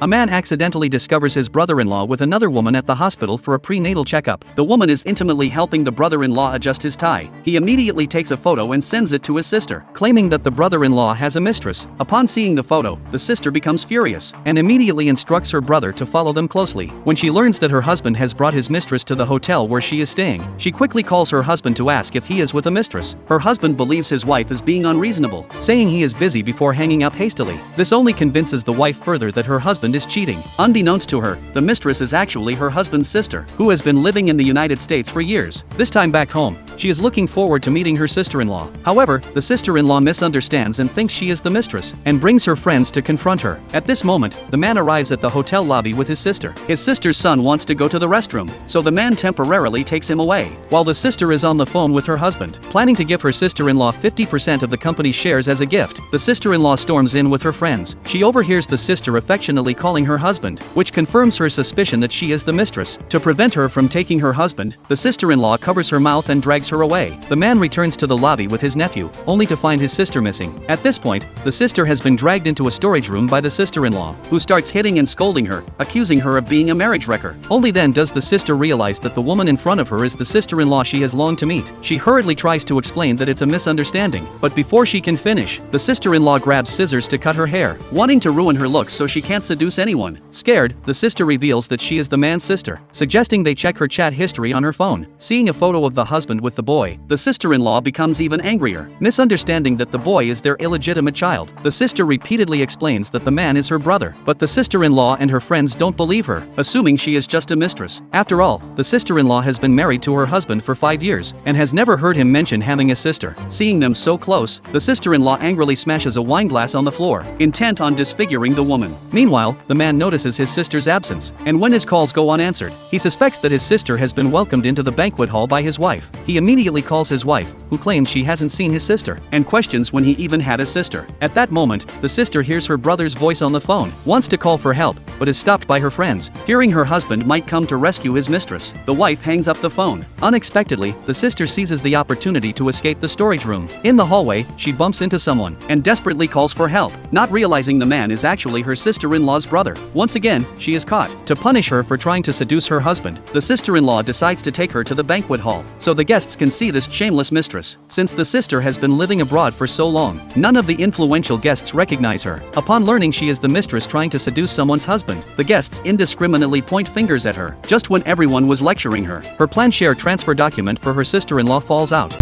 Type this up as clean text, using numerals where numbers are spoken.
A man accidentally discovers his brother-in-law with another woman at the hospital for a prenatal checkup. The woman is intimately helping the brother-in-law adjust his tie. He immediately takes a photo and sends it to his sister, claiming that the brother-in-law has a mistress. Upon seeing the photo, the sister becomes furious and immediately instructs her brother to follow them closely. When she learns that her husband has brought his mistress to the hotel where she is staying, she quickly calls her husband to ask if he is with a mistress. Her husband believes his wife is being unreasonable, saying he is busy before hanging up hastily. This only convinces the wife further that her husband is cheating. Unbeknownst to her, the mistress is actually her husband's sister, who has been living in the United States for years. This time back home, she is looking forward to meeting her sister-in-law. However, the sister-in-law misunderstands and thinks she is the mistress, and brings her friends to confront her. At this moment, the man arrives at the hotel lobby with his sister. His sister's son wants to go to the restroom, so the man temporarily takes him away, while the sister is on the phone with her husband, planning to give her sister-in-law 50% of the company's shares as a gift. The sister-in-law storms in with her friends. She overhears the sister affectionately calling her husband, which confirms her suspicion that she is the mistress. To prevent her from taking her husband, the sister-in-law covers her mouth and drags her away. The man returns to the lobby with his nephew, only to find his sister missing. At this point, the sister has been dragged into a storage room by the sister-in-law, who starts hitting and scolding her, accusing her of being a marriage wrecker. Only then does the sister realize that the woman in front of her is the sister-in-law she has longed to meet. She hurriedly tries to explain that it's a misunderstanding, but before she can finish, the sister-in-law grabs scissors to cut her hair, wanting to ruin her looks so she can't seduce anyone. Scared, the sister reveals that she is the man's sister, suggesting they check her chat history on her phone. Seeing a photo of the husband with the boy, the sister-in-law becomes even angrier, misunderstanding that the boy is their illegitimate child. The sister repeatedly explains that the man is her brother, but the sister-in-law and her friends don't believe her, assuming she is just a mistress. After all, the sister-in-law has been married to her husband for 5 years, and has never heard him mention having a sister. Seeing them so close, the sister-in-law angrily smashes a wine glass on the floor, intent on disfiguring the woman. Meanwhile, the man notices his sister's absence, and when his calls go unanswered, he suspects that his sister has been welcomed into the banquet hall by his wife. He immediately calls his wife, who claims she hasn't seen his sister, and questions when he even had a sister. At that moment, the sister hears her brother's voice on the phone, wants to call for help, but is stopped by her friends, fearing her husband might come to rescue his mistress. The wife hangs up the phone. Unexpectedly, the sister seizes the opportunity to escape the storage room. In the hallway, she bumps into someone, and desperately calls for help, not realizing the man is actually her sister-in-law's brother. Once again, she is caught. To punish her for trying to seduce her husband, the sister-in-law decides to take her to the banquet hall, so the guests can see this shameless mistress. Since the sister has been living abroad for so long, none of the influential guests recognize her. Upon learning she is the mistress trying to seduce someone's husband, the guests indiscriminately point fingers at her. Just when everyone was lecturing her, her planned share transfer document for her sister-in-law falls out.